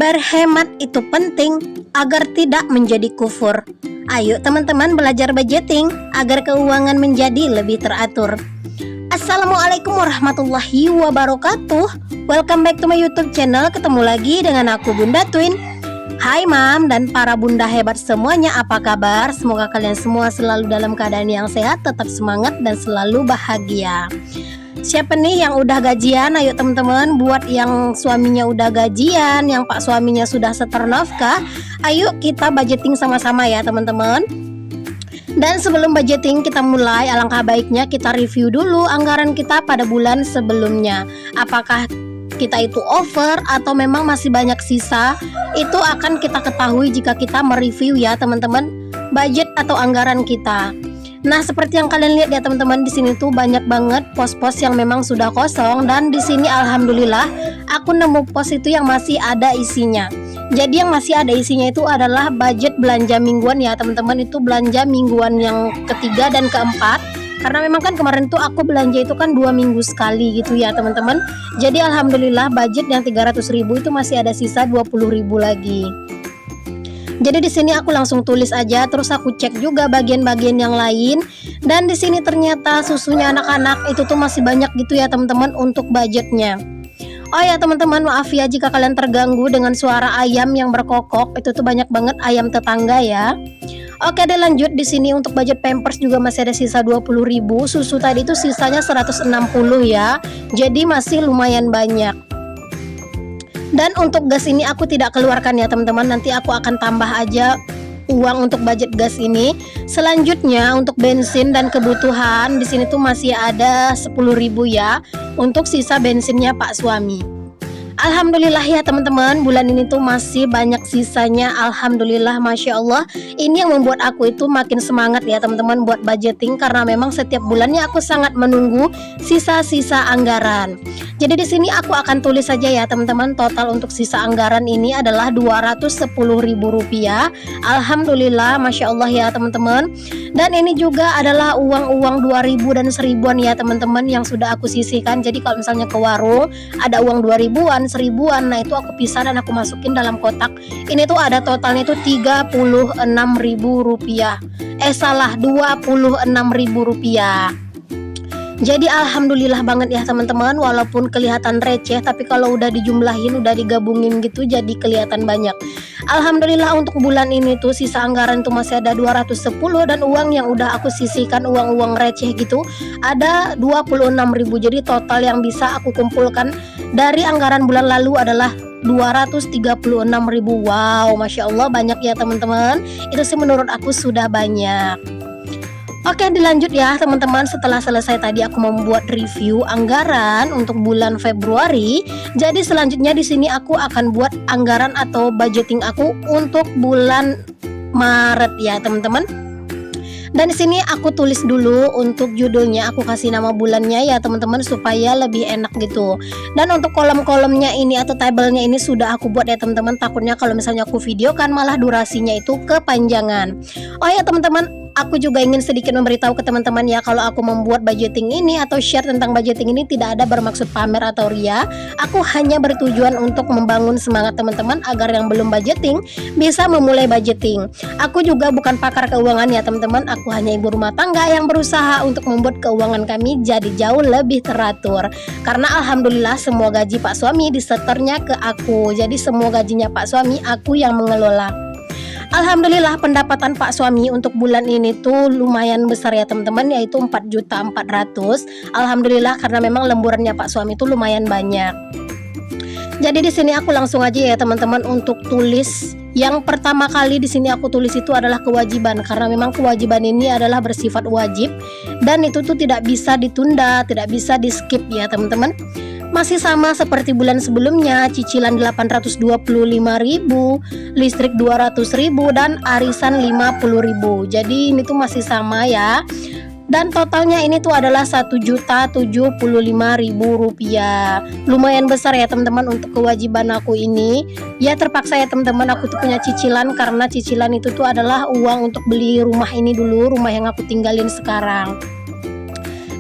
Berhemat itu penting agar tidak menjadi kufur. Ayo teman-teman belajar budgeting agar keuangan menjadi lebih teratur. Assalamualaikum warahmatullahi wabarakatuh. Welcome back to my YouTube channel. Ketemu lagi dengan aku Bunda Twin. Hai Mam dan para bunda hebat semuanya, apa kabar? Semoga kalian semua selalu dalam keadaan yang sehat, tetap semangat dan selalu bahagia. Siapa nih yang udah gajian? Ayo teman-teman, buat yang suaminya udah gajian, yang pak suaminya sudah setor nafkah, ayo kita budgeting sama-sama ya teman-teman. Dan sebelum budgeting kita mulai, alangkah baiknya kita review dulu anggaran kita pada bulan sebelumnya. Apakah kita itu over atau memang masih banyak sisa? Itu akan kita ketahui jika kita mereview ya teman-teman, budget atau anggaran kita. Nah, seperti yang kalian lihat ya teman-teman, di sini tuh banyak banget pos-pos yang memang sudah kosong, dan di sini alhamdulillah aku nemu pos itu yang masih ada isinya. Jadi yang masih ada isinya itu adalah budget belanja mingguan ya teman-teman, itu belanja mingguan yang ketiga dan keempat. Karena memang kan kemarin tuh aku belanja itu kan 2 minggu sekali gitu ya teman-teman. Jadi alhamdulillah budget yang 300.000 itu masih ada sisa 20.000 lagi. Jadi di sini aku langsung tulis aja, terus aku cek juga bagian-bagian yang lain. Dan di sini ternyata susunya anak-anak itu tuh masih banyak gitu ya teman-teman untuk budgetnya. Oh ya teman-teman, maaf ya jika kalian terganggu dengan suara ayam yang berkokok. Itu tuh banyak banget ayam tetangga ya. Oke deh, lanjut. Di sini untuk budget Pampers juga masih ada sisa 20.000. Susu tadi itu sisanya 160 ya. Jadi masih lumayan banyak. Dan untuk gas ini aku tidak keluarkan ya teman-teman, nanti aku akan tambah aja uang untuk budget gas ini. Selanjutnya untuk bensin dan kebutuhan di sini tuh masih ada 10.000 ya untuk sisa bensinnya pak suami. Alhamdulillah ya teman-teman, bulan ini tuh masih banyak sisanya. Alhamdulillah, Masya Allah. Ini yang membuat aku itu makin semangat ya teman-teman buat budgeting, karena memang setiap bulannya aku sangat menunggu sisa-sisa anggaran. Jadi di sini aku akan tulis saja ya teman-teman, total untuk sisa anggaran ini adalah Rp210.000. Alhamdulillah, Masya Allah ya teman-teman. Dan ini juga adalah uang-uang 2.000 dan 1.000-an ya teman-teman yang sudah aku sisihkan. Jadi kalau misalnya ke warung ada uang 2.000-an, 1.000-an, nah itu aku pisah dan aku masukin dalam kotak. Ini tuh ada totalnya itu Rp36.000. Salah, Rp26.000. Jadi alhamdulillah banget ya teman-teman, walaupun kelihatan receh tapi kalau udah dijumlahin, udah digabungin gitu jadi kelihatan banyak. Alhamdulillah untuk bulan ini tuh sisa anggaran tuh masih ada 210, dan uang yang udah aku sisihkan, uang-uang receh gitu, ada 26.000. Jadi total yang bisa aku kumpulkan dari anggaran bulan lalu adalah 236.000. Wow, Masya Allah banyak ya teman-teman. Itu sih menurut aku sudah banyak. Oke, dilanjut ya teman-teman. Setelah selesai tadi aku membuat review anggaran untuk bulan Februari. Jadi selanjutnya di sini aku akan buat anggaran atau budgeting aku untuk bulan Maret ya teman-teman. Dan di sini aku tulis dulu untuk judulnya, aku kasih nama bulannya ya teman-teman supaya lebih enak gitu. Dan untuk kolom-kolomnya ini atau tabelnya ini sudah aku buat ya teman-teman. Takutnya kalau misalnya aku videokan malah durasinya itu kepanjangan. Oh ya teman-teman, aku juga ingin sedikit memberitahu ke teman-teman ya, kalau aku membuat budgeting ini atau share tentang budgeting ini tidak ada bermaksud pamer atau ria. Aku hanya bertujuan untuk membangun semangat teman-teman agar yang belum budgeting bisa memulai budgeting. Aku juga bukan pakar keuangan ya teman-teman, aku hanya ibu rumah tangga yang berusaha untuk membuat keuangan kami jadi jauh lebih teratur. Karena alhamdulillah semua gaji pak suami disetornya ke aku. Jadi semua gajinya pak suami aku yang mengelola. Alhamdulillah pendapatan pak suami untuk bulan ini tuh lumayan besar ya teman-teman, yaitu 4.400.000. Alhamdulillah, karena memang lemburannya pak suami itu lumayan banyak. Jadi di sini aku langsung aja ya teman-teman untuk tulis. Yang pertama kali di sini aku tulis itu adalah kewajiban, karena memang kewajiban ini adalah bersifat wajib dan itu tuh tidak bisa ditunda, tidak bisa di skip ya teman-teman. Masih sama seperti bulan sebelumnya, cicilan 825.000, listrik 200.000, dan arisan 50.000. Jadi ini tuh masih sama ya. Dan totalnya ini tuh adalah Rp1.075.000. Lumayan besar ya teman-teman untuk kewajiban aku ini. Ya terpaksa ya teman-teman, aku tuh punya cicilan, karena cicilan itu tuh adalah uang untuk beli rumah ini dulu, rumah yang aku tinggalin sekarang.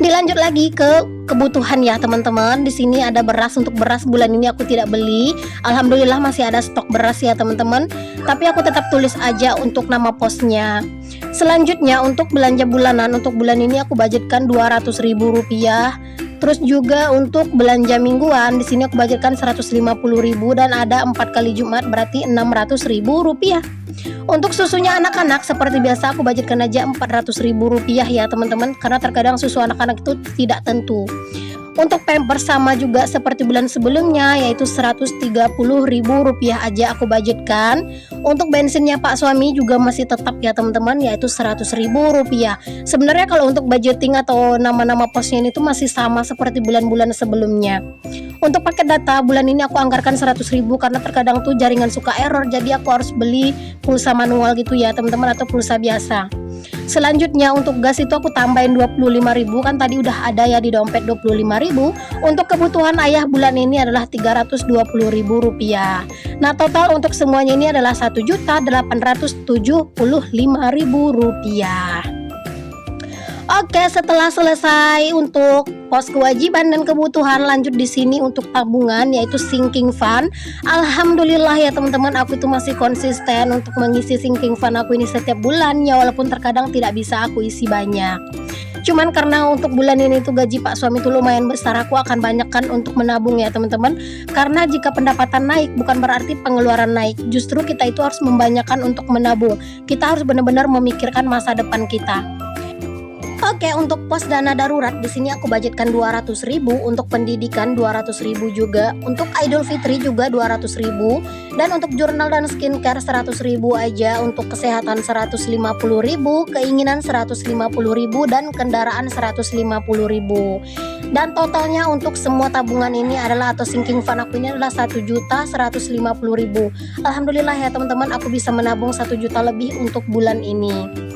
Dilanjut lagi ke kebutuhan ya teman-teman. Di sini ada beras. Untuk beras bulan ini aku tidak beli. Alhamdulillah masih ada stok beras ya teman-teman. Tapi aku tetap tulis aja untuk nama posnya. Selanjutnya untuk belanja bulanan, untuk bulan ini aku budgetkan Rp200.000. Terus juga untuk belanja mingguan di sini aku budgetkan Rp150.000 dan ada 4 kali Jumat berarti Rp600.000. Untuk susunya anak-anak seperti biasa aku budgetkan aja Rp400.000 ya teman-teman, karena terkadang susu anak-anak itu tidak tentu. Untuk pampers sama juga seperti bulan sebelumnya, yaitu Rp130.000 aja aku budgetkan. Untuk bensinnya Pak suami juga masih tetap ya teman-teman, yaitu Rp100.000. Sebenarnya kalau untuk budgeting atau nama-nama posnya itu masih sama seperti bulan-bulan sebelumnya. Untuk paket data bulan ini aku anggarkan Rp100.000 karena terkadang tuh jaringan suka error, jadi aku harus beli pulsa manual gitu ya teman-teman, atau pulsa biasa. Selanjutnya untuk gas itu aku tambahin Rp25.000, kan tadi udah ada ya di dompet Rp25.000. Untuk kebutuhan ayah bulan ini adalah Rp320.000. Nah total untuk semuanya ini adalah Rp1.875.000. Oke, setelah selesai untuk pos kewajiban dan kebutuhan, lanjut di sini untuk tabungan yaitu sinking fund. Alhamdulillah ya teman-teman, aku itu masih konsisten untuk mengisi sinking fund aku ini setiap bulan ya, walaupun terkadang tidak bisa aku isi banyak. Cuman karena untuk bulan ini tuh gaji Pak suami itu lumayan besar, aku akan banyakkan untuk menabung ya teman-teman. Karena jika pendapatan naik bukan berarti pengeluaran naik. Justru kita itu harus membanyakkan untuk menabung. Kita harus benar-benar memikirkan masa depan kita. Oke, untuk pos dana darurat di sini aku budgetkan Rp200.000, untuk pendidikan Rp200.000 juga, untuk Idul Fitri juga Rp200.000, dan untuk jurnal dan skincare Rp100.000 aja, untuk kesehatan Rp150.000, keinginan Rp150.000, dan kendaraan Rp150.000. Dan totalnya untuk semua tabungan ini adalah, atau sinking fund aku ini adalah Rp1.150.000. Alhamdulillah ya teman-teman, aku bisa menabung Rp1 juta lebih untuk bulan ini.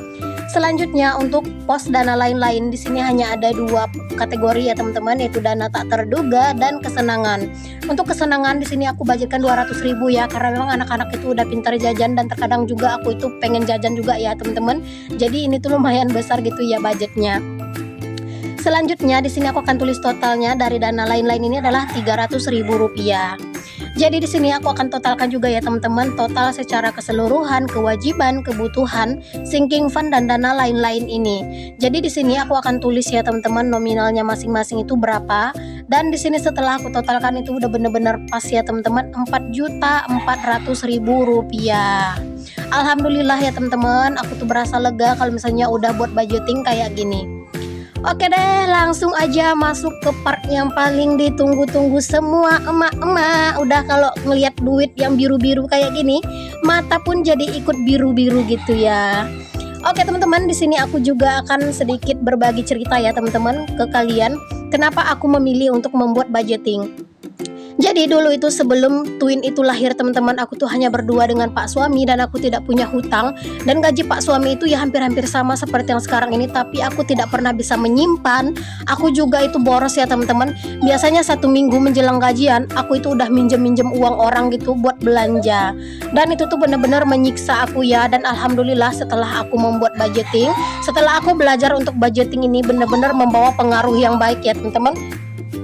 Selanjutnya untuk pos dana lain-lain di sini hanya ada 2 kategori ya teman-teman, yaitu dana tak terduga dan kesenangan. Untuk kesenangan di sini aku budgetkan Rp200.000 ya, karena memang anak-anak itu udah pintar jajan dan terkadang juga aku itu pengen jajan juga ya teman-teman. Jadi ini tuh lumayan besar gitu ya budgetnya. Selanjutnya di sini aku akan tulis totalnya dari dana lain-lain ini adalah Rp300.000. Jadi di sini aku akan totalkan juga ya teman-teman, total secara keseluruhan kewajiban, kebutuhan, sinking fund dan dana lain-lain ini. Jadi di sini aku akan tulis ya teman-teman nominalnya masing-masing itu berapa, dan di sini setelah aku totalkan itu udah bener-bener pas ya teman-teman, Rp4.400.000. Alhamdulillah ya teman-teman, aku tuh berasa lega kalau misalnya udah buat budgeting kayak gini. Oke deh, langsung aja masuk ke part yang paling ditunggu-tunggu semua emak-emak. Udah kalau ngelihat duit yang biru-biru kayak gini, mata pun jadi ikut biru-biru gitu ya. Oke teman-teman, di sini aku juga akan sedikit berbagi cerita ya teman-teman ke kalian, kenapa aku memilih untuk membuat budgeting. Jadi dulu itu sebelum twin itu lahir teman-teman, aku tuh hanya berdua dengan Pak suami dan aku tidak punya hutang, dan gaji Pak suami itu ya hampir-hampir sama seperti yang sekarang ini, tapi aku tidak pernah bisa menyimpan. Aku juga itu boros ya teman-teman. Biasanya 1 minggu menjelang gajian aku itu udah minjem uang orang gitu buat belanja, dan itu tuh bener-bener menyiksa aku ya. Dan alhamdulillah setelah aku membuat budgeting, setelah aku belajar untuk budgeting ini bener-bener membawa pengaruh yang baik ya teman-teman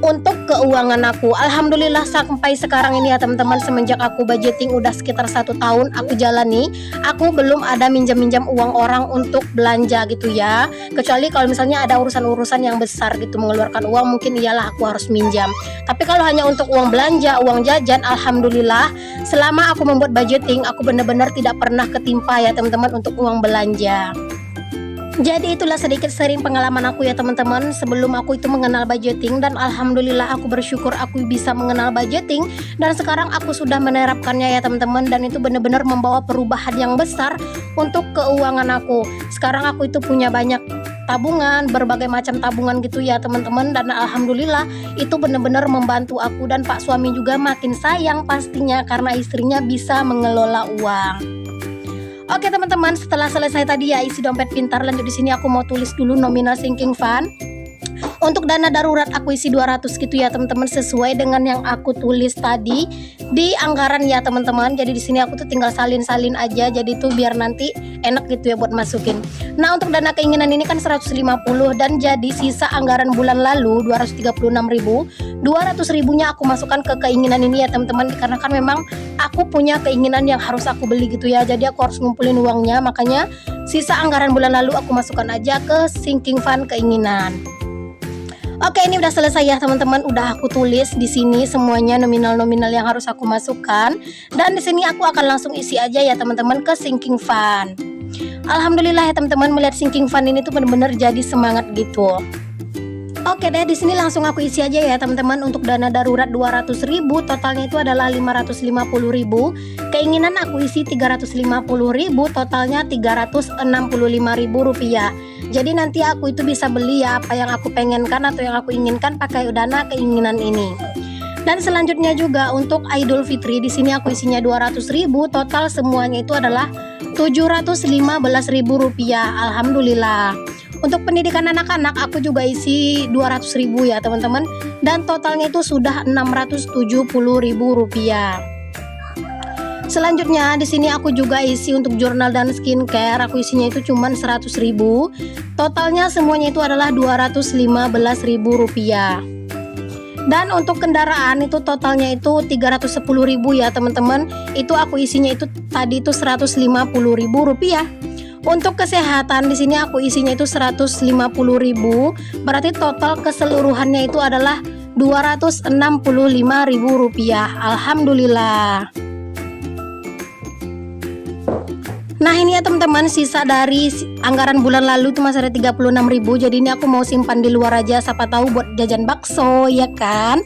untuk keuangan aku. Alhamdulillah sampai sekarang ini ya teman-teman, semenjak aku budgeting udah sekitar 1 tahun aku jalani, aku belum ada minjam uang orang untuk belanja gitu ya. Kecuali kalau misalnya ada urusan-urusan yang besar gitu, mengeluarkan uang, mungkin iyalah aku harus minjam. Tapi kalau hanya untuk uang belanja, uang jajan, alhamdulillah selama aku membuat budgeting aku benar-benar tidak pernah ketimpa ya teman-teman untuk uang belanja. Jadi itulah sedikit sharing pengalaman aku ya teman-teman sebelum aku itu mengenal budgeting, dan alhamdulillah aku bersyukur aku bisa mengenal budgeting dan sekarang aku sudah menerapkannya ya teman-teman, dan itu benar-benar membawa perubahan yang besar untuk keuangan aku. Sekarang aku itu punya banyak tabungan, berbagai macam tabungan gitu ya teman-teman, dan alhamdulillah itu benar-benar membantu aku, dan Pak suami juga makin sayang pastinya karena istrinya bisa mengelola uang. Oke teman-teman, setelah selesai tadi ya isi dompet pintar, lanjut di sini aku mau tulis dulu nominal sinking fund. Untuk dana darurat aku isi 200 gitu ya teman-teman, sesuai dengan yang aku tulis tadi di anggaran ya teman-teman. Jadi di sini aku tuh tinggal salin-salin aja, jadi tuh biar nanti enak gitu ya buat masukin. Nah, untuk dana keinginan ini kan 150, dan jadi sisa anggaran bulan lalu 236.000. 200.000-nya aku masukkan ke keinginan ini ya teman-teman, karena kan memang aku punya keinginan yang harus aku beli gitu ya. Jadi aku harus ngumpulin uangnya, makanya sisa anggaran bulan lalu aku masukkan aja ke sinking fund keinginan. Oke, ini udah selesai ya teman-teman. Udah aku tulis di sini semuanya nominal-nominal yang harus aku masukkan. Dan di sini aku akan langsung isi aja ya teman-teman ke sinking fund. Alhamdulillah ya teman-teman, melihat sinking fund ini tuh bener-bener jadi semangat gitu. Oke deh, di sini langsung aku isi aja ya teman-teman. Untuk dana darurat 200.000, totalnya itu adalah 550.000. Keinginan aku isi 350.000, totalnya 365.000 rupiah. Jadi nanti aku itu bisa beli ya apa yang aku pengenkan atau yang aku inginkan pakai dana keinginan ini. Dan selanjutnya juga untuk Idul Fitri, di sini aku isinya 200.000, total semuanya itu adalah 715.000 rupiah. Alhamdulillah. Untuk pendidikan anak-anak aku juga isi 200.000 ya teman-teman, dan totalnya itu sudah 670.000 rupiah. Selanjutnya di sini aku juga isi untuk jurnal dan skincare, aku isinya itu cuman 100.000. Totalnya semuanya itu adalah 215.000 rupiah. Dan untuk kendaraan itu totalnya itu 310.000 ya teman-teman. Itu aku isinya itu tadi itu 150.000 rupiah. Untuk kesehatan di sini aku isinya itu 150.000, berarti total keseluruhannya itu adalah 265.000 rupiah. Alhamdulillah. Nah ini ya teman-teman, sisa dari anggaran bulan lalu itu masih ada 36.000. Jadi ini aku mau simpan di luar aja, siapa tahu buat jajan bakso ya kan.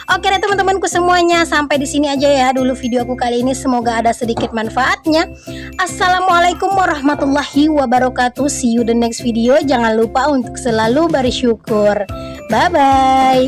Oke deh teman-temanku semuanya, sampai di sini aja ya dulu video aku kali ini. Semoga ada sedikit manfaatnya. Assalamualaikum warahmatullahi wabarakatuh. See you the next video. Jangan lupa untuk selalu bersyukur. Bye bye.